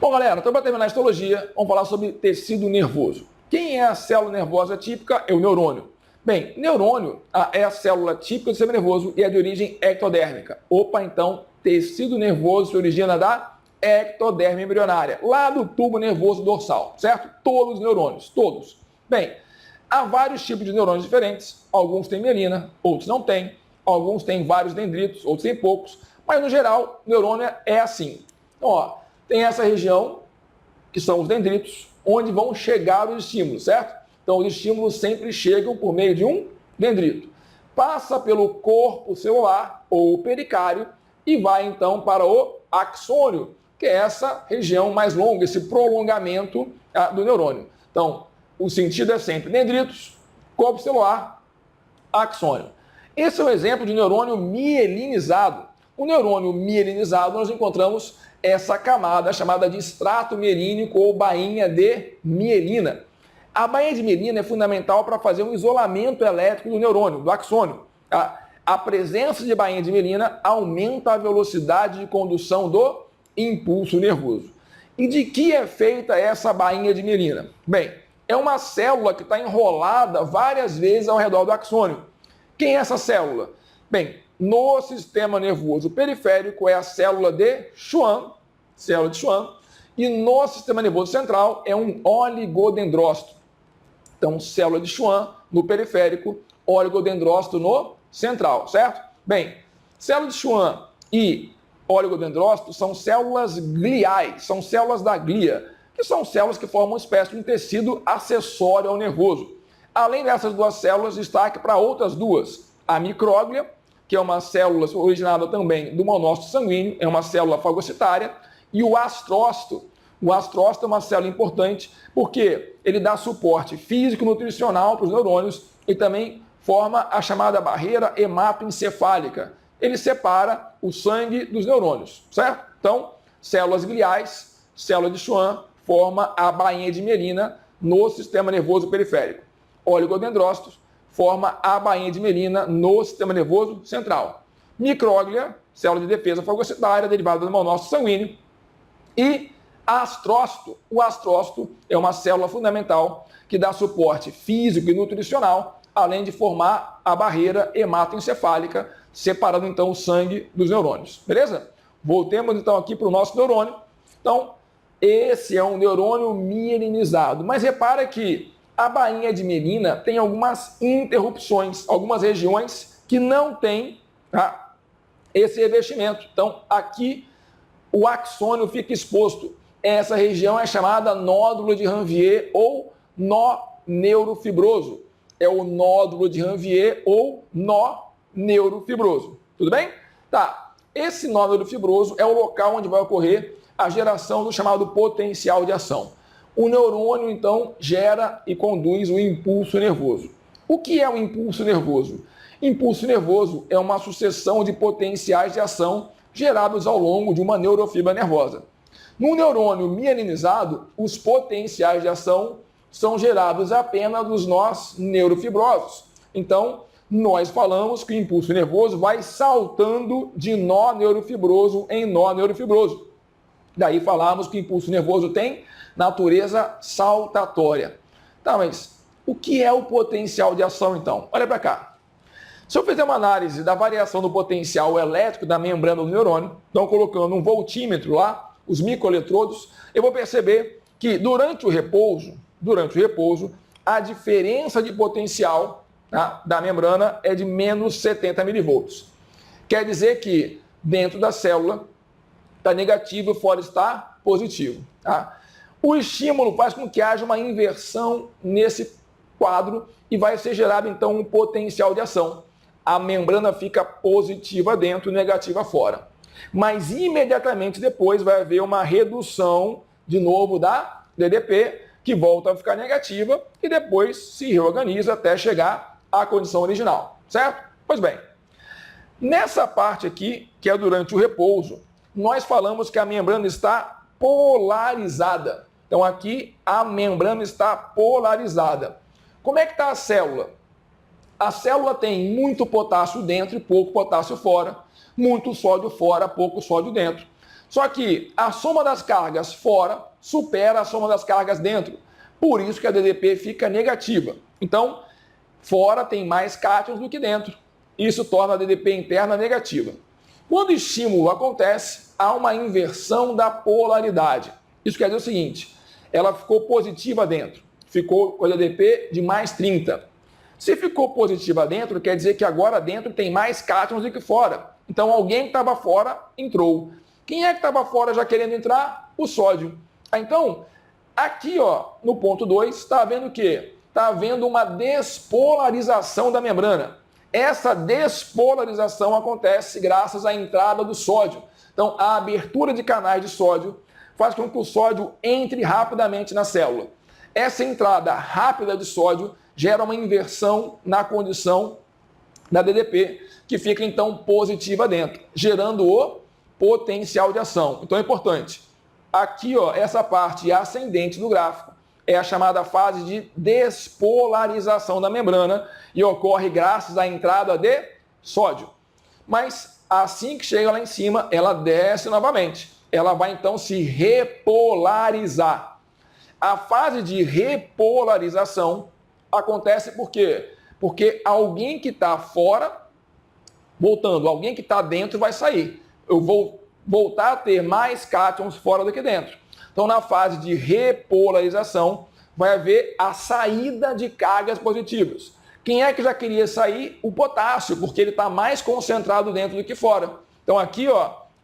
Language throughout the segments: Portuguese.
Bom, galera, então para terminar a histologia, vamos falar sobre tecido nervoso. Quem é a célula nervosa típica? É o neurônio. Bem, neurônio é a célula típica do sistema nervoso e é de origem ectodérmica. Opa, então, tecido nervoso se origina da ectoderme embrionária, lá do tubo nervoso dorsal, certo? Todos os neurônios, todos. Bem, há vários tipos de neurônios diferentes, alguns têm mielina, outros não têm, alguns têm vários dendritos, outros têm poucos, mas no geral, o neurônio é assim. Então, ó, tem essa região, que são os dendritos, onde vão chegar os estímulos, certo? Então, os estímulos sempre chegam por meio de um dendrito. Passa pelo corpo celular, ou pericário, e vai, então, para o axônio, que é essa região mais longa, esse prolongamento do neurônio. Então, o sentido é sempre dendritos, corpo celular, axônio. Esse é um exemplo de neurônio mielinizado. O neurônio mielinizado, nós encontramos essa camada chamada de extrato mielínico ou bainha de mielina. A bainha de mielina é fundamental para fazer um isolamento elétrico do neurônio, do axônio. A presença de bainha de mielina aumenta a velocidade de condução do impulso nervoso. E de que é feita essa bainha de mielina? Bem, é uma célula que está enrolada várias vezes ao redor do axônio. Quem é essa célula? Bem, no sistema nervoso periférico é a célula de Schwann, e no sistema nervoso central é um oligodendrócito. Então, célula de Schwann no periférico, oligodendrócito no central, certo? Bem, célula de Schwann e oligodendrócito são células gliais, são células da glia, que são células que formam uma espécie de um tecido acessório ao nervoso. Além dessas duas células, destaque para outras duas. A micróglia, que é uma célula originada também do monócito sanguíneo, é uma célula fagocitária, e o astrócito. O astrócito é uma célula importante porque ele dá suporte físico e nutricional para os neurônios e também forma a chamada barreira hematoencefálica. Ele separa o sangue dos neurônios, certo? Então, células gliais, célula de Schwann, forma a bainha de mielina no sistema nervoso periférico. Oligodendrócitos forma a bainha de mielina no sistema nervoso central. Micróglia, célula de defesa fagocitária, derivada do monócito sanguíneo. E astrócito. O astrócito é uma célula fundamental que dá suporte físico e nutricional, além de formar a barreira hematoencefálica, separando então o sangue dos neurônios. Beleza? Voltemos então aqui para o nosso neurônio. Então, esse é um neurônio mielinizado. Mas repara que a bainha de mielina tem algumas interrupções, algumas regiões que não têm esse revestimento. Então, aqui o axônio fica exposto. Essa região é chamada nódulo de Ranvier ou nó neurofibroso. É o nódulo de Ranvier ou nó neurofibroso. Tudo bem? Tá. Esse nó neurofibroso é o local onde vai ocorrer a geração do chamado potencial de ação. O neurônio, então, gera e conduz o impulso nervoso. O que é o impulso nervoso? Impulso nervoso é uma sucessão de potenciais de ação gerados ao longo de uma neurofibra nervosa. No neurônio mielinizado, os potenciais de ação são gerados apenas dos nós neurofibrosos. Então, nós falamos que o impulso nervoso vai saltando de nó neurofibroso em nó neurofibroso. Daí falamos que o impulso nervoso tem natureza saltatória. Tá, mas o que é o potencial de ação, então? Olha para cá. Se eu fizer uma análise da variação do potencial elétrico da membrana do neurônio, então colocando um voltímetro lá, os microeletrodos, eu vou perceber que durante o repouso, a diferença de potencial da membrana é de menos 70 milivolts. Quer dizer que dentro da célula está negativo e fora está positivo. Tá? O estímulo faz com que haja uma inversão nesse quadro e vai ser gerado então um potencial de ação. A membrana fica positiva dentro e negativa fora. Mas imediatamente depois vai haver uma redução de novo da DDP, que volta a ficar negativa e depois se reorganiza até chegar à condição original, certo? Pois bem, nessa parte aqui, que é durante o repouso, nós falamos que a membrana está polarizada. Então aqui a membrana está polarizada. Como é que está a célula? A célula tem muito potássio dentro e pouco potássio fora. Muito sódio fora, pouco sódio dentro. Só que a soma das cargas fora supera a soma das cargas dentro. Por isso que a DDP fica negativa. Então, fora tem mais cátions do que dentro. Isso torna a DDP interna negativa. Quando o estímulo acontece, há uma inversão da polaridade. Isso quer dizer o seguinte, ela ficou positiva dentro, ficou com a DDP de mais 30. Se ficou positiva dentro, quer dizer que agora dentro tem mais cátions do que fora. Então alguém que estava fora entrou. Quem é que estava fora já querendo entrar? O sódio. Então, aqui no ponto 2, está havendo o quê? Está havendo uma despolarização da membrana. Essa despolarização acontece graças à entrada do sódio. Então, a abertura de canais de sódio faz com que o sódio entre rapidamente na célula. Essa entrada rápida de sódio gera uma inversão na condição da DDP, que fica então positiva dentro, gerando o potencial de ação. Então é importante. Aqui, essa parte ascendente do gráfico é a chamada fase de despolarização da membrana e ocorre graças à entrada de sódio. Mas assim que chega lá em cima, ela desce novamente. Ela vai então se repolarizar. A fase de repolarização acontece por quê? Porque alguém que está fora, voltando, alguém que está dentro vai sair. Eu vou voltar a ter mais cátions fora do que dentro. Então, na fase de repolarização, vai haver a saída de cargas positivas. Quem é que já queria sair? O potássio, porque ele está mais concentrado dentro do que fora. Então, aqui,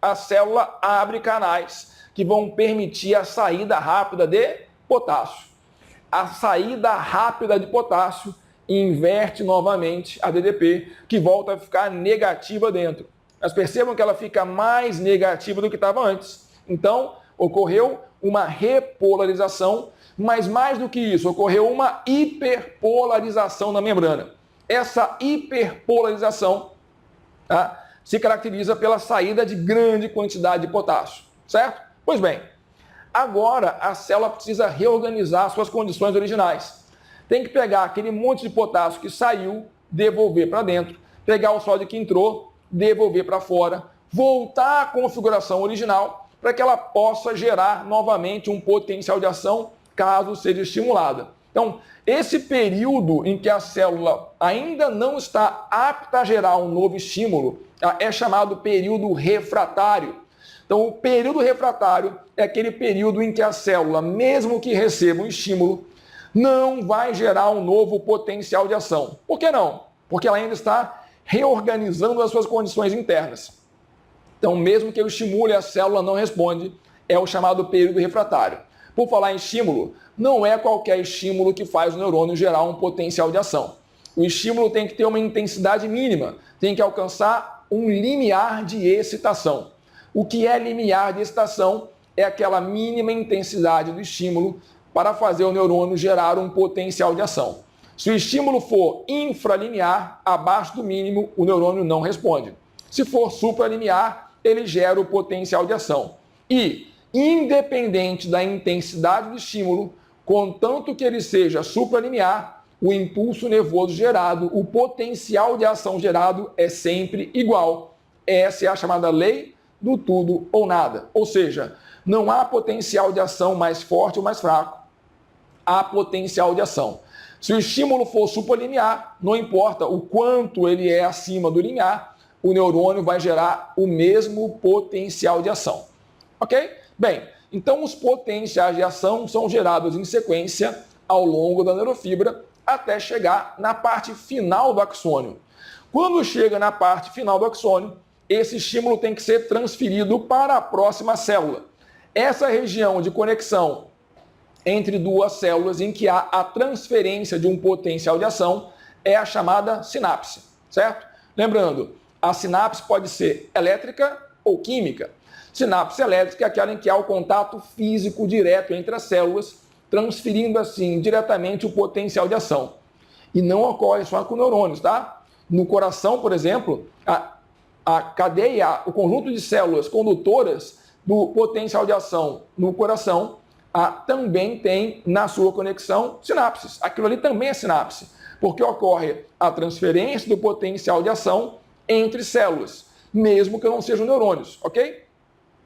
a célula abre canais que vão permitir a saída rápida de potássio. A saída rápida de potássio inverte novamente a DDP, que volta a ficar negativa dentro. Mas percebam que ela fica mais negativa do que estava antes. Então, ocorreu uma repolarização, mas mais do que isso, ocorreu uma hiperpolarização na membrana. Essa hiperpolarização se caracteriza pela saída de grande quantidade de potássio, certo? Pois bem, agora a célula precisa reorganizar suas condições originais. Tem que pegar aquele monte de potássio que saiu, devolver para dentro, pegar o sódio que entrou, devolver para fora, voltar à configuração original para que ela possa gerar novamente um potencial de ação caso seja estimulada. Então, esse período em que a célula ainda não está apta a gerar um novo estímulo é chamado período refratário. Então, o período refratário é aquele período em que a célula, mesmo que receba um estímulo, não vai gerar um novo potencial de ação. Por que não? Porque ela ainda está reorganizando as suas condições internas. Então, mesmo que eu estimule, a célula não responde, é o chamado período refratário. Por falar em estímulo, não é qualquer estímulo que faz o neurônio gerar um potencial de ação. O estímulo tem que ter uma intensidade mínima, tem que alcançar um limiar de excitação. O que é limiar de excitação? É aquela mínima intensidade do estímulo para fazer o neurônio gerar um potencial de ação. Se o estímulo for infralimiar, abaixo do mínimo, o neurônio não responde. Se for supralimiar, ele gera o potencial de ação. E, independente da intensidade do estímulo, contanto que ele seja supralimiar, o impulso nervoso gerado, o potencial de ação gerado é sempre igual. Essa é a chamada lei do tudo ou nada. Ou seja, não há potencial de ação mais forte ou mais fraco. Há potencial de ação. Se o estímulo for supralimiar, não importa o quanto ele é acima do limiar, o neurônio vai gerar o mesmo potencial de ação. Ok? Bem, então os potenciais de ação são gerados em sequência ao longo da neurofibra até chegar na parte final do axônio. Quando chega na parte final do axônio, esse estímulo tem que ser transferido para a próxima célula. Essa região de conexão entre duas células em que há a transferência de um potencial de ação é a chamada sinapse, certo? Lembrando, a sinapse pode ser elétrica ou química. Sinapse elétrica é aquela em que há o contato físico direto entre as células, transferindo assim diretamente o potencial de ação. E não ocorre só com neurônios, tá? No coração, por exemplo, a cadeia, o conjunto de células condutoras do potencial de ação no coração também tem na sua conexão sinapses. Aquilo ali também é sinapse, porque ocorre a transferência do potencial de ação entre células, mesmo que não sejam neurônios, ok?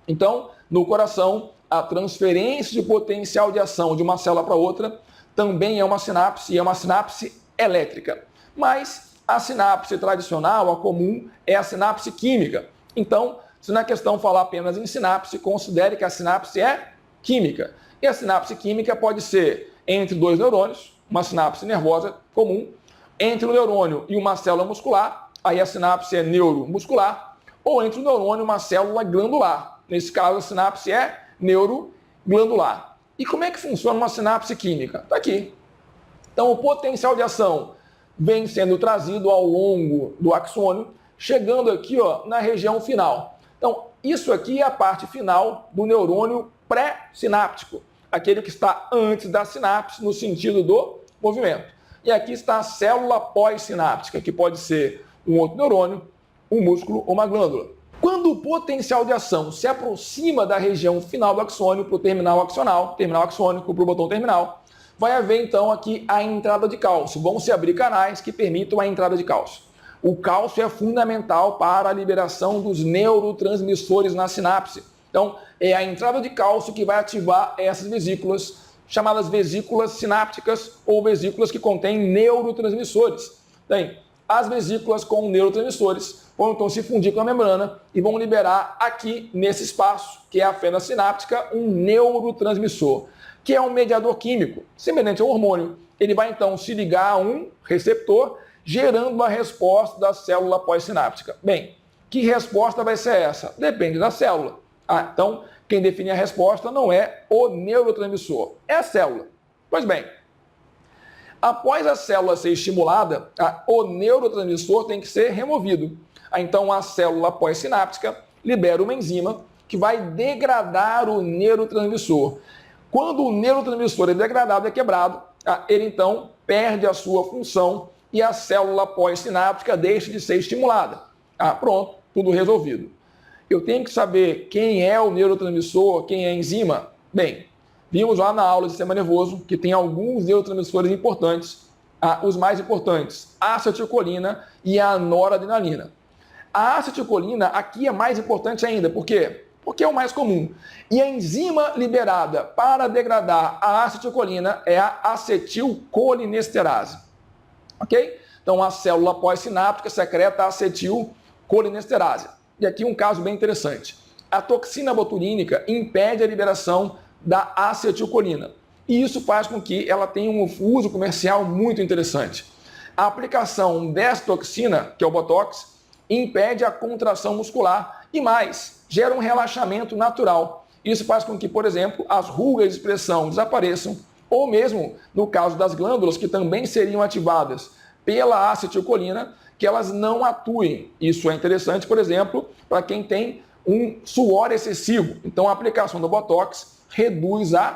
Então, no coração, a transferência de potencial de ação de uma célula para outra também é uma sinapse elétrica. Mas a sinapse tradicional, a comum, é a sinapse química. Então, se na questão falar apenas em sinapse, considere que a sinapse é química. E a sinapse química pode ser entre dois neurônios, uma sinapse nervosa comum, entre um neurônio e uma célula muscular, aí a sinapse é neuromuscular, ou entre um neurônio e uma célula glandular. Nesse caso, a sinapse é neuroglandular. E como é que funciona uma sinapse química? Está aqui. Então, o potencial de ação vem sendo trazido ao longo do axônio, chegando aqui na região final. Então, isso aqui é a parte final do neurônio pré-sináptico, aquele que está antes da sinapse no sentido do movimento. E aqui está a célula pós-sináptica, que pode ser um outro neurônio, um músculo ou uma glândula. Quando o potencial de ação se aproxima da região final do axônio para o terminal axônico para o botão terminal, vai haver então aqui a entrada de cálcio. Vão se abrir canais que permitam a entrada de cálcio. O cálcio é fundamental para a liberação dos neurotransmissores na sinapse. Então, é a entrada de cálcio que vai ativar essas vesículas, chamadas vesículas sinápticas ou vesículas que contêm neurotransmissores. Bem, as vesículas com neurotransmissores vão então se fundir com a membrana e vão liberar aqui nesse espaço, que é a fenda sináptica, um neurotransmissor, que é um mediador químico, semelhante ao hormônio. Ele vai então se ligar a um receptor, gerando uma resposta da célula pós-sináptica. Bem, que resposta vai ser essa? Depende da célula. Então, quem define a resposta não é o neurotransmissor, é a célula. Pois bem, após a célula ser estimulada, o neurotransmissor tem que ser removido. Então, a célula pós-sináptica libera uma enzima que vai degradar o neurotransmissor. Quando o neurotransmissor é degradado, é quebrado, ele então perde a sua função e a célula pós-sináptica deixa de ser estimulada. Pronto, tudo resolvido. Eu tenho que saber quem é o neurotransmissor, quem é a enzima? Bem, vimos lá na aula de sistema nervoso que tem alguns neurotransmissores importantes, os mais importantes, a acetilcolina e a noradrenalina. A acetilcolina aqui é mais importante ainda, por quê? Porque é o mais comum. E a enzima liberada para degradar a acetilcolina é a acetilcolinesterase. Ok? Então, a célula pós-sináptica secreta a acetilcolinesterase. E aqui um caso bem interessante. A toxina botulínica impede a liberação da acetilcolina. E isso faz com que ela tenha um uso comercial muito interessante. A aplicação dessa toxina, que é o Botox, impede a contração muscular e mais, gera um relaxamento natural. Isso faz com que, por exemplo, as rugas de expressão desapareçam, ou mesmo, no caso das glândulas, que também seriam ativadas pela acetilcolina, que elas não atuem. Isso é interessante, por exemplo, para quem tem um suor excessivo. Então, a aplicação do Botox reduz a